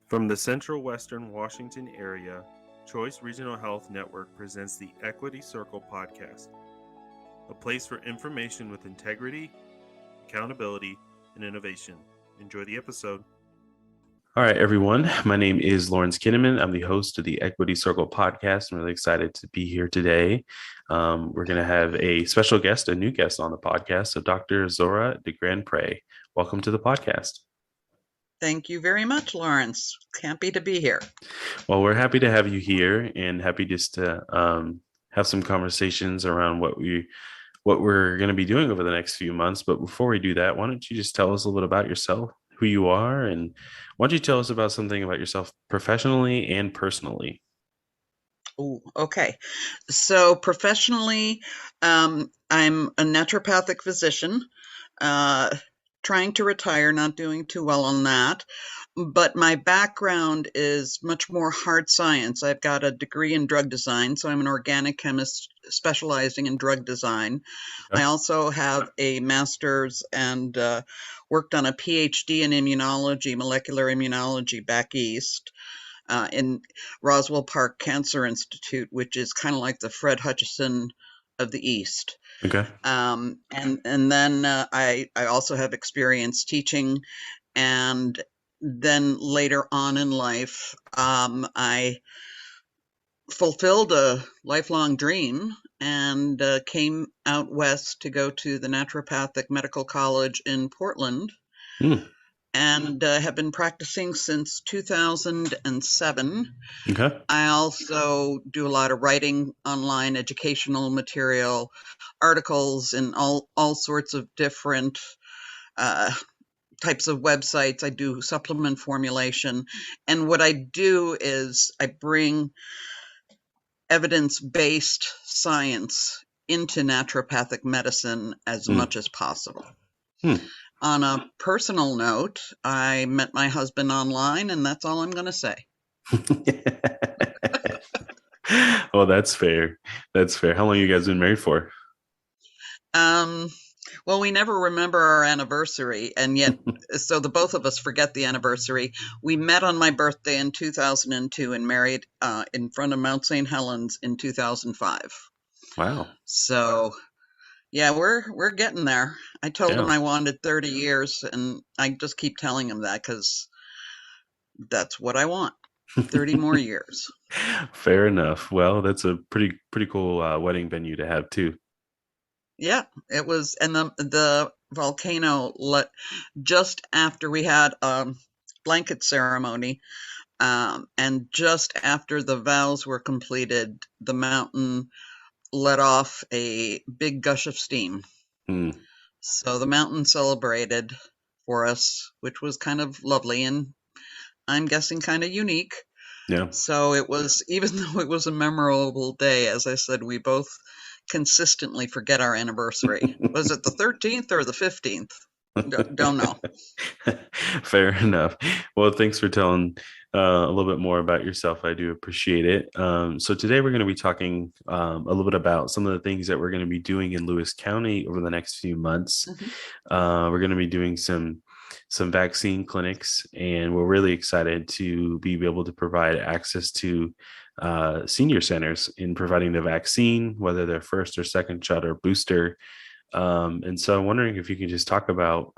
From the Central Western Washington area, Choice Regional Health Network presents the Equity Circle podcast, a place for information with integrity, accountability, and innovation. Enjoy the episode. All right, everyone. My name is Lawrence Kinnaman. I'm the host of the Equity Circle podcast. I'm really excited to be here today. We're going to have a special guest, a new guest on the podcast. So Dr. Zora DeGrandpre, welcome to the podcast. Thank you very much, Lawrence. Happy to be here. Well, we're happy to have you here and happy just to have some conversations around what we're going to be doing over the next few months. But before we do that, why don't you just tell us a little about yourself, who you are, and why don't you tell us about something about yourself professionally and personally? Oh, okay. So professionally, I'm a naturopathic physician, trying to retire, not doing too well on that. But my background is much more hard science. I've got a degree in drug design, so I'm an organic chemist specializing in drug design. Okay. I also have a master's and worked on a PhD in immunology, molecular immunology back east. In Roswell Park Cancer Institute, which is kind of like the Fred Hutchison of the East. Okay. And then I also have experience teaching, and then later on in life, I fulfilled a lifelong dream and came out west to go to the Naturopathic Medical College in Portland. And have been practicing since 2007. Okay. I also do a lot of writing online, educational material, articles, and all sorts of different types of websites. I do supplement formulation. And what I do is I bring evidence-based science into naturopathic medicine as much as possible. On a personal note, I met my husband online, and that's all I'm going to say. Well, that's fair. That's fair. How long have you guys been married for? Well, we never remember our anniversary, and yet, so the both of us forget the anniversary. We met on my birthday in 2002 and married in front of Mount St. Helens in 2005. Wow. So, yeah, we're getting there. I told him I wanted 30 years, and I just keep telling him that because that's what I want. 30 more years. Fair enough. Well, that's a pretty cool wedding venue to have too. Yeah, it was, and the volcano just after we had a blanket ceremony, and just after the vows were completed, the mountain let off a big gush of steam. So the mountain celebrated for us, which was kind of lovely, and I'm guessing kind of unique. Yeah. So it was, even though it was a memorable day, as I said, we both consistently forget our anniversary. Was it the 13th or the 15th? Don't know. Fair enough. Well, thanks for telling a little bit more about yourself. I do appreciate it. So today we're going to be talking a little bit about some of the things that we're going to be doing in Lewis County over the next few months. We're going to be doing some vaccine clinics, and we're really excited to be able to provide access to senior centers in providing the vaccine, whether they're first or second shot or booster. And so I'm wondering if you can just talk about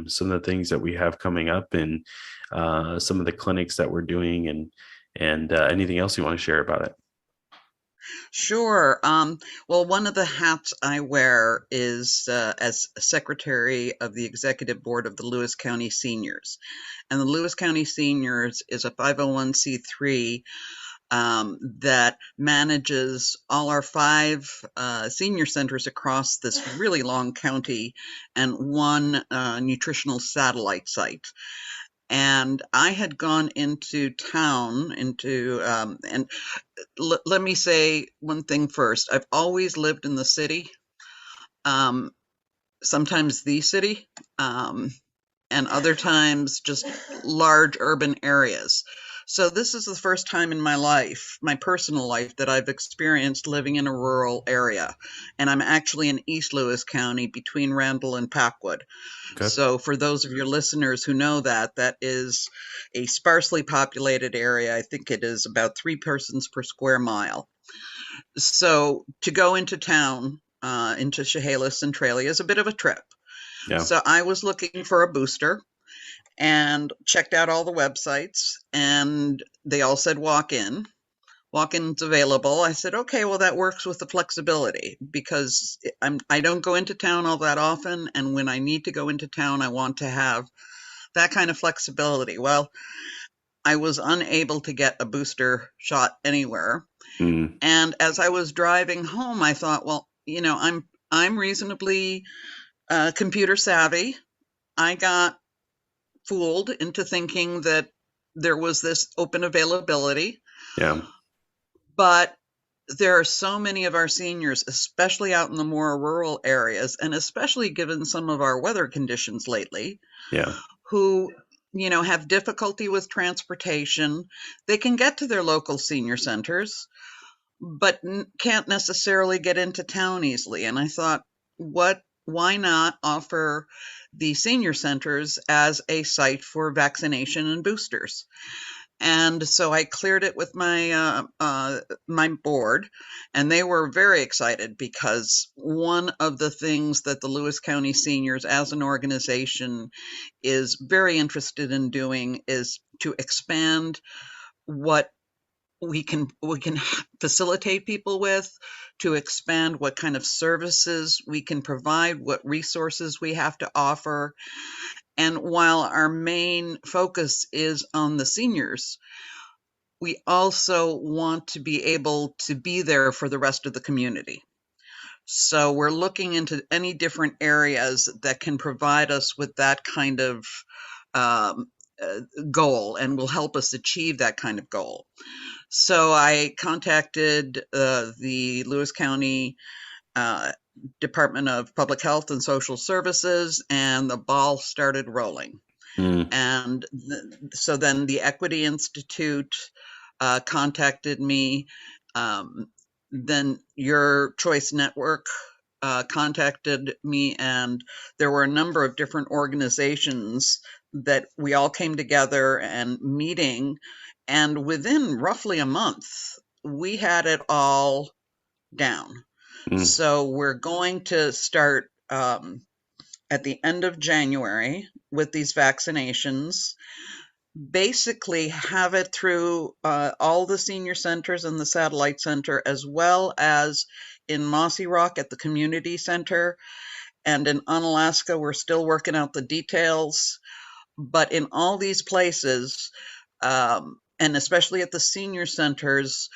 some of the things that we have coming up and some of the clinics that we're doing and anything else you want to share about it. Sure. Well, one of the hats I wear is as secretary of the executive board of the Lewis County Seniors. And the Lewis County Seniors is a 501c3 that manages all our 5 senior centers across this really long county and one nutritional satellite site. And I had gone into town and let me say one thing first. I've always lived in the city, sometimes the city, and other times just large urban areas. So this is the first time in my life, my personal life, that I've experienced living in a rural area. And I'm actually in East Lewis County between Randall and Packwood. Okay. So for those of your listeners who know that, that is a sparsely populated area. I think it is about 3 persons per square mile. So to go into town, into Chehalis Centralia is a bit of a trip. Yeah. So I was looking for a booster and checked out all the websites, and they all said walk in. Walk ins available. I said, okay, well, that works with the flexibility because I don't go into town all that often. And when I need to go into town, I want to have that kind of flexibility. Well, I was unable to get a booster shot anywhere. Mm. And as I was driving home, I thought, well, I'm reasonably computer savvy. I got fooled into thinking that there was this open availability, Yeah. but there are so many of our seniors, especially out in the more rural areas, and especially given some of our weather conditions lately, Yeah. who have difficulty with transportation. They can get to their local senior centers, but can't necessarily get into town easily. And I thought, why not offer the senior centers as a site for vaccination and boosters? And so I cleared it with my board, and they were very excited because one of the things that the Lewis County Seniors as an organization is very interested in doing is to expand what we can facilitate people with, to expand what kind of services we can provide, what resources we have to offer. And while our main focus is on the seniors, we also want to be able to be there for the rest of the community. So we're looking into any different areas that can provide us with that kind of um, goal and will help us achieve that kind of goal. So I contacted the Lewis County uh, Department of Public Health and Social Services, and the ball started rolling. Mm. And so then the Equity Institute contacted me. Um, then Your Choice Network contacted me, and there were a number of different organizations that we all came together and meeting. And within roughly a month, we had it all down. Mm. So we're going to start at the end of January with these vaccinations, basically have it through all the senior centers and the satellite center, as well as in Mossy Rock at the community center. And in Unalaska, we're still working out the details. But in all these places, and especially at the senior centers,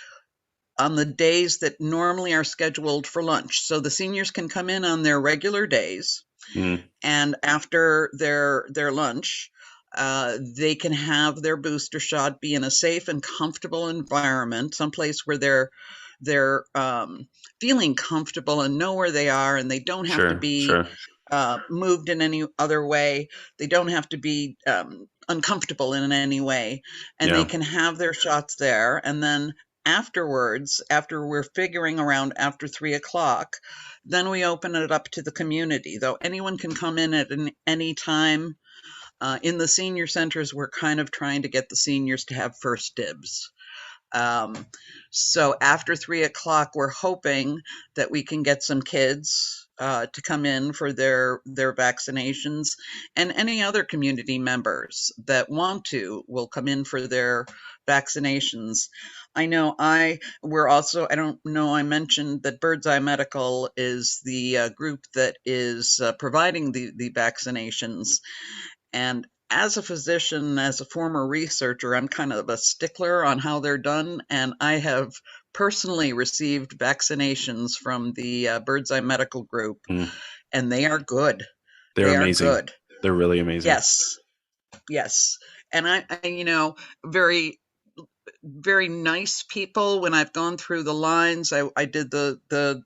on the days that normally are scheduled for lunch. So the seniors can come in on their regular days, Mm. and after their lunch, they can have their booster shot, be in a safe and comfortable environment, someplace where they're feeling comfortable and know where they are, and they don't have to Sure. be Sure. moved in any other way. They don't have to be uncomfortable in any way, and they Yeah. can have their shots there. And then afterwards, after we're figuring around after 3 o'clock, then we open it up to the community. Though anyone can come in at any time. In the senior centers, we're kind of trying to get the seniors to have first dibs. Um, so after 3 o'clock, we're hoping that we can get some kids to come in for their vaccinations, and any other community members that want to will come in for their vaccinations. I know we're also, I don't know, I mentioned that Bird's Eye Medical is the group that is providing the vaccinations. And as a physician, as a former researcher, I'm kind of a stickler on how they're done. And I have personally received vaccinations from the Bird's Eye Medical Group, Mm. and they are good. They're They are amazing. good. They're really amazing. Yes, yes. And very, very nice people. When I've gone through the lines, I did the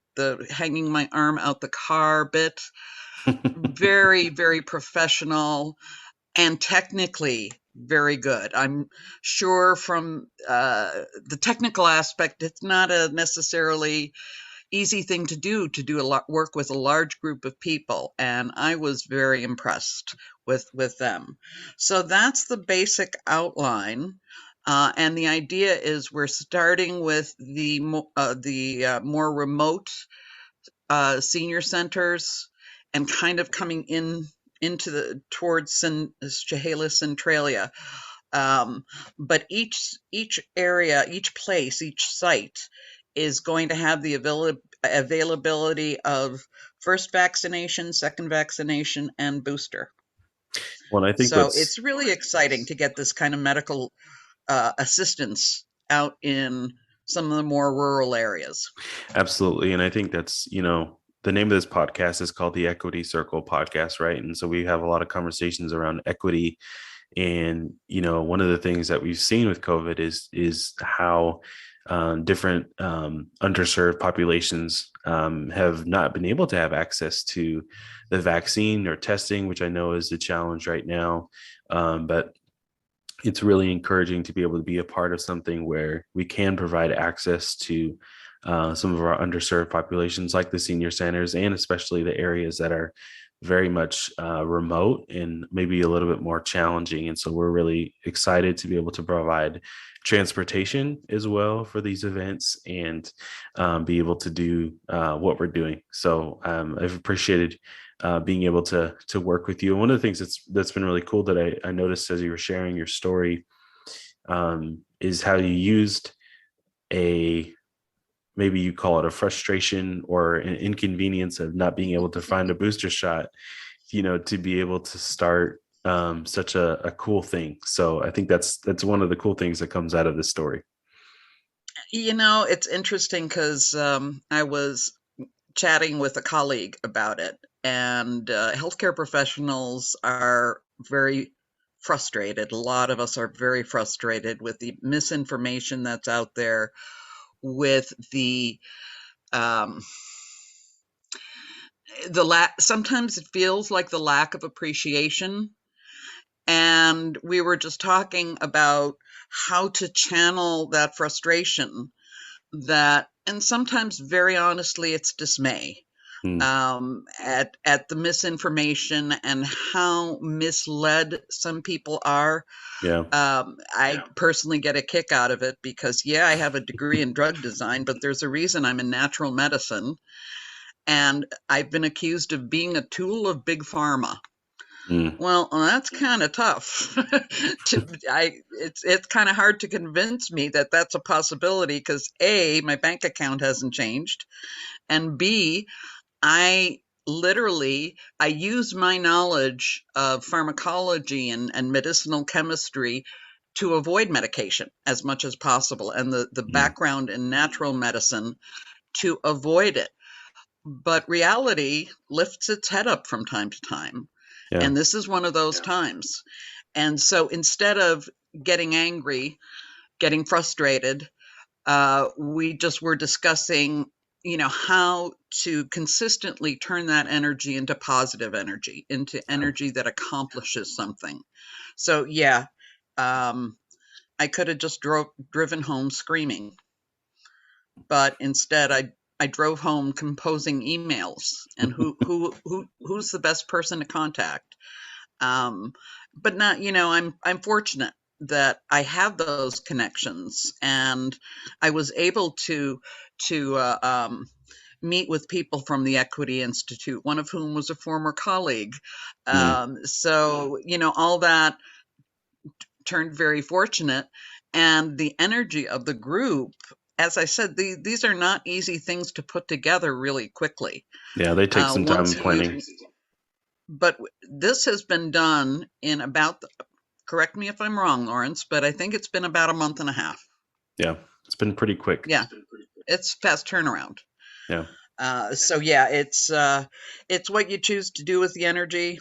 hanging my arm out the car bit. Very, very professional, and technically very good. I'm sure from the technical aspect, it's not a necessarily easy thing to do a lot work with a large group of people, and I was very impressed with them. So that's the basic outline. And the idea is we're starting with the more remote senior centers and kind of coming into the towards Chehalis Centralia. But each area, each place, each site is going to have the availability of first vaccination, second vaccination, and booster. Well, I think So what's it's really exciting to get this kind of medical assistance out in some of the more rural areas. absolutely, and I think that's, the name of this podcast is called the Equity Circle Podcast, right? And so we have a lot of conversations around equity. And one of the things that we've seen with COVID is how different underserved populations have not been able to have access to the vaccine or testing, which I know is a challenge right now. But it's really encouraging to be able to be a part of something where we can provide access to some of our underserved populations, like the senior centers, and especially the areas that are very much remote and maybe a little bit more challenging. And so we're really excited to be able to provide transportation as well for these events, and be able to do what we're doing. So I've appreciated being able to work with you. And one of the things that's been really cool that I noticed as you were sharing your story is how you used a, maybe you call it a frustration or an inconvenience of not being able to find a booster shot, to be able to start such a cool thing. So I think that's one of the cool things that comes out of this story. It's interesting because I was chatting with a colleague about it, and healthcare professionals are very frustrated. A lot of us are very frustrated with the misinformation that's out there, with um, the sometimes it feels like the lack of appreciation. And we were just talking about how to channel that frustration, and sometimes very honestly, it's dismay Mm, at the misinformation and how misled some people are. yeah. I personally get a kick out of it because, yeah, I have a degree in drug design, but there's a reason I'm in natural medicine. And I've been accused of being a tool of big pharma. Mm, Well, that's kind of tough. It's kind of hard to convince me that that's a possibility because A, my bank account hasn't changed, and B, I I use my knowledge of pharmacology and medicinal chemistry to avoid medication as much as possible, and the mm, background in natural medicine to avoid it. But reality lifts its head up from time to time. yeah. And this is one of those times. And so instead of getting angry, getting frustrated, we just were discussing, how to consistently turn that energy into positive energy, into energy that accomplishes something. So, yeah, um, I could have just driven home screaming, but instead I drove home composing emails and who's the best person to contact. Um, but not, I'm fortunate that I have those connections, and I was able to meet with people from the Equity Institute, one of whom was a former colleague. Mm, So, all that turned very fortunate, and the energy of the group. As I said, these are not easy things to put together really quickly. yeah, they take some time Once you, planning. but this has been done in about, correct me if I'm wrong, Lawrence, but I think it's been about a month and a half. Yeah, it's been pretty quick. Yeah, it's fast turnaround. Yeah. So yeah, it's what you choose to do with the energy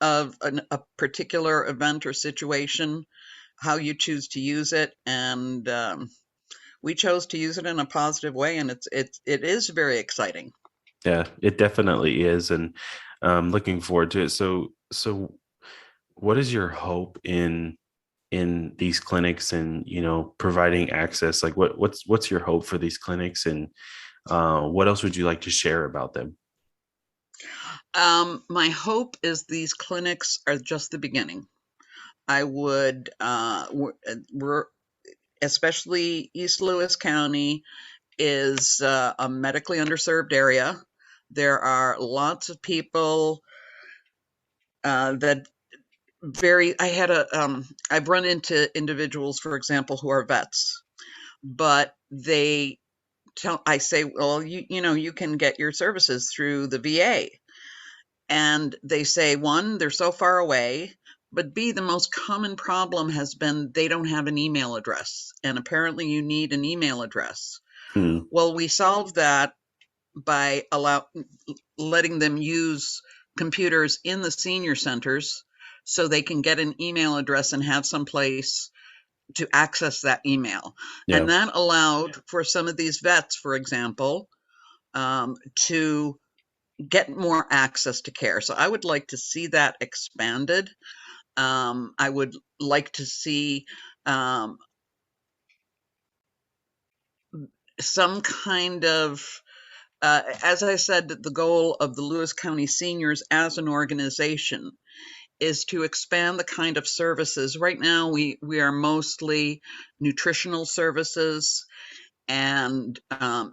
of a particular event or situation, how you choose to use it, and we chose to use it in a positive way, and it is very exciting. Yeah, it definitely is, and looking forward to it. So what is your hope in these clinics and providing access? Like what's your hope for these clinics, and what else would you like to share about them? My hope is these clinics are just the beginning. I would, we're, especially East Lewis County is a medically underserved area. There are lots of people that I've run into individuals, for example, who are vets, but I say, well, you can get your services through the VA. And they say, one, they're so far away, but B, the most common problem has been they don't have an email address. And apparently you need an email address. Hmm. Well, we solved that by letting them use computers in the senior centers so they can get an email address and have some place to access that email. Yeah. And that allowed for some of these vets, for example, to get more access to care. So I would like to see that expanded. I would like to see um, some kind of, as I said, the goal of the Lewis County Seniors as an organization is to expand the kind of services. Right now, we are mostly nutritional services and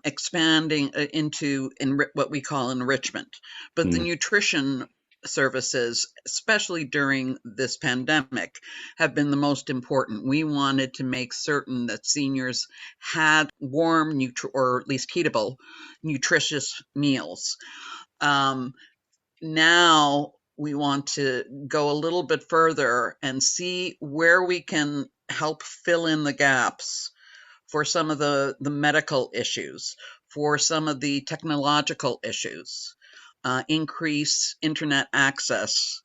expanding into what we call enrichment. But the Hmm. nutrition services, especially during this pandemic, have been the most important. We wanted to make certain that seniors had warm, or at least heatable, nutritious meals. Um, Now we want to go a little bit further and see where we can help fill in the gaps for some of the medical issues, for some of the technological issues, increase internet access,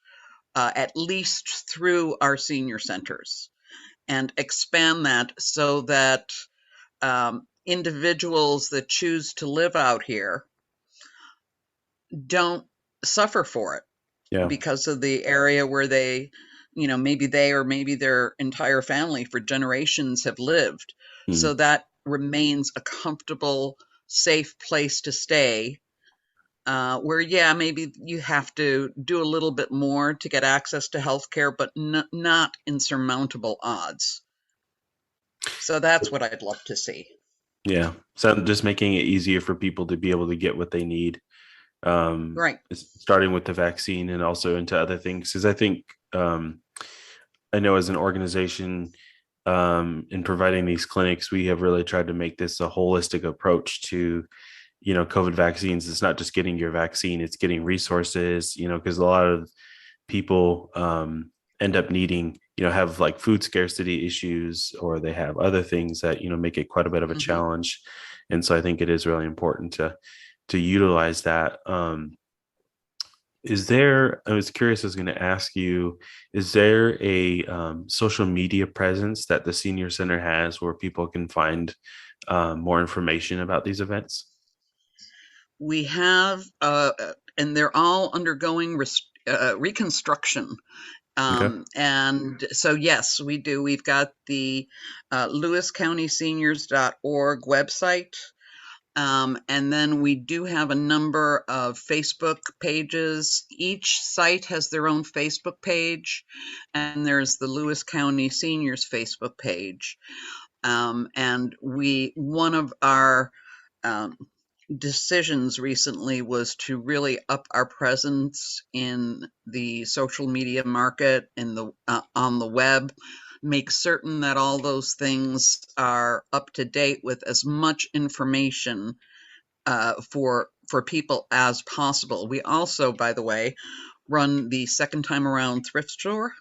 at least through our senior centers, and expand that so that individuals that choose to live out here don't suffer for it Yeah. because of the area where maybe they or maybe their entire family for generations have lived. Hmm. So that remains a comfortable, safe place to stay. Where, yeah, maybe you have to do a little bit more to get access to healthcare, but not insurmountable odds. So that's what I'd love to see. Yeah. So just making it easier for people to be able to get what they need, Right. starting with the vaccine and also into other things. Because I think, I know as an organization, in providing these clinics, we have really tried to make this a holistic approach to, COVID vaccines. It's not just getting your vaccine, it's getting resources, because a lot of people end up needing, have like food scarcity issues, or they have other things that, make it quite a bit of a Hmm. challenge. And so I think it is really important to utilize that. I was curious, I was going to ask you, is there a social media presence that the senior center has where people can find more information about these events? We have, and they're all undergoing reconstruction. Okay. And so, yes, we do. We've got the lewiscountyseniors.org website. And then we do have a number of Facebook pages. Each site has their own Facebook page, and there's the Lewis County Seniors Facebook page. And one of our um, decisions recently was to really up our presence in the social media market in the on the web, make certain that all those things are up to date with as much information for people as possible. We also, by the way, run the second time around thrift store,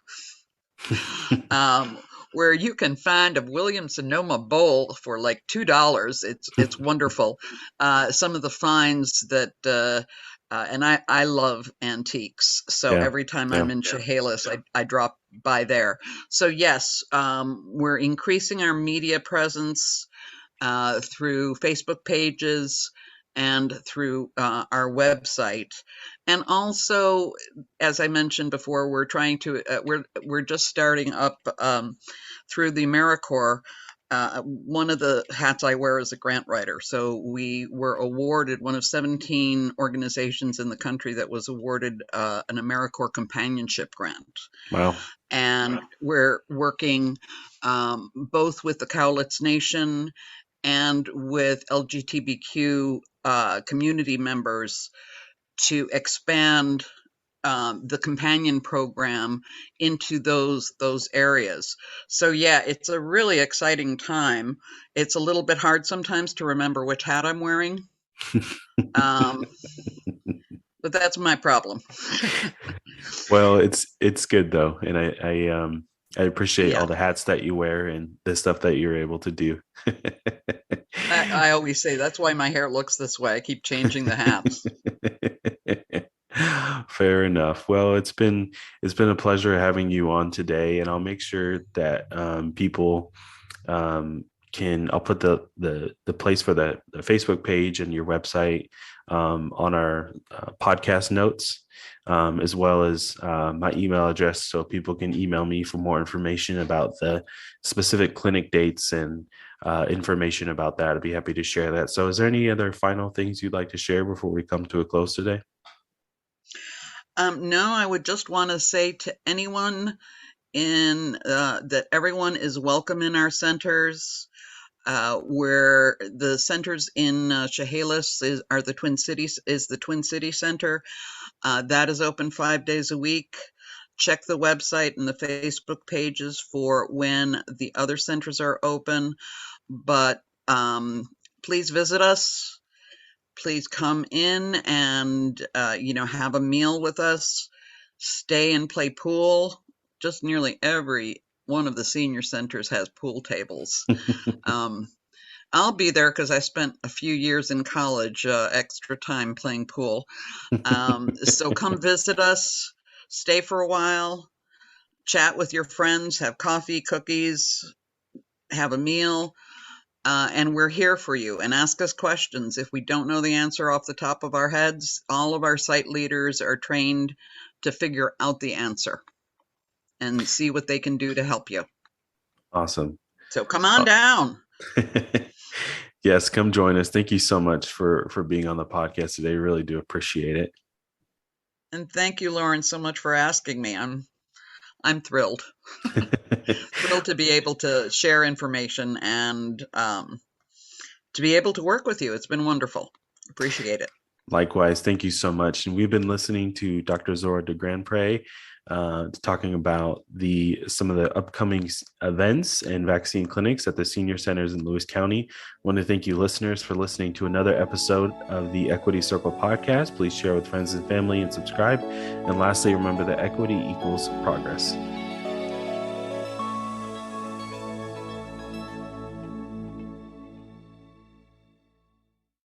um, where you can find a Williams Sonoma bowl for like $2. It's wonderful. Some of the finds that and I love antiques, so Yeah. every time I'm Yeah. in Chehalis, I drop by there. So yes, we're increasing our media presence through Facebook pages and through our website. And also, as I mentioned before, we're trying to we're just starting up through the AmeriCorps. One of the hats I wear is a grant writer. So we were awarded, one of 17 organizations in the country that was awarded an AmeriCorps companionship grant. Wow. And we're working both with the Cowlitz Nation and with LGBTQ community members to expand the companion program into those areas. So yeah, it's a really exciting time. It's a little bit hard sometimes to remember which hat I'm wearing, but that's my problem. Well, it's good though, and I appreciate all Yeah, the hats that you wear and the stuff that you're able to do. I always say that's why my hair looks this way. I keep changing the hats. Fair enough. Well, it's been a pleasure having you on today, and I'll make sure that people can. I'll put the place for the Facebook page and your website on our podcast notes, as well as my email address, so people can email me for more information about the specific clinic dates and information about that. I'd be happy to share that. So, is there any other final things you'd like to share before we come to a close today? No, I would just want to say to anyone that everyone is welcome in our centers. Where the centers in Chehalis are the Twin Cities, is the Twin City Center. That is open 5 days a week. Check the website and the Facebook pages for when the other centers are open. But please visit us. Please come in and have a meal with us. Stay and play pool. Just nearly every one of the senior centers has pool tables. I'll be there because I spent a few years in college, extra time playing pool. So come visit us, stay for a while, chat with your friends, have coffee, cookies, have a meal, and we're here for you. And ask us questions. If we don't know the answer off the top of our heads, all of our site leaders are trained to figure out the answer and see what they can do to help you. Awesome. So come on down. Yes, come join us. Thank you so much for being on the podcast today. Really do appreciate it. And thank you, Lauren, so much for asking me. I'm thrilled. Thrilled to be able to share information and to be able to work with you. It's been wonderful. Appreciate it. Likewise, thank you so much. And we've been listening to Dr. Zora DeGrandpre talking about some of the upcoming events and vaccine clinics at the senior centers in Lewis County. I want to thank you, listeners, for listening to another episode of the Equity Circle podcast. Please share with friends and family and subscribe. And lastly, remember that equity equals progress.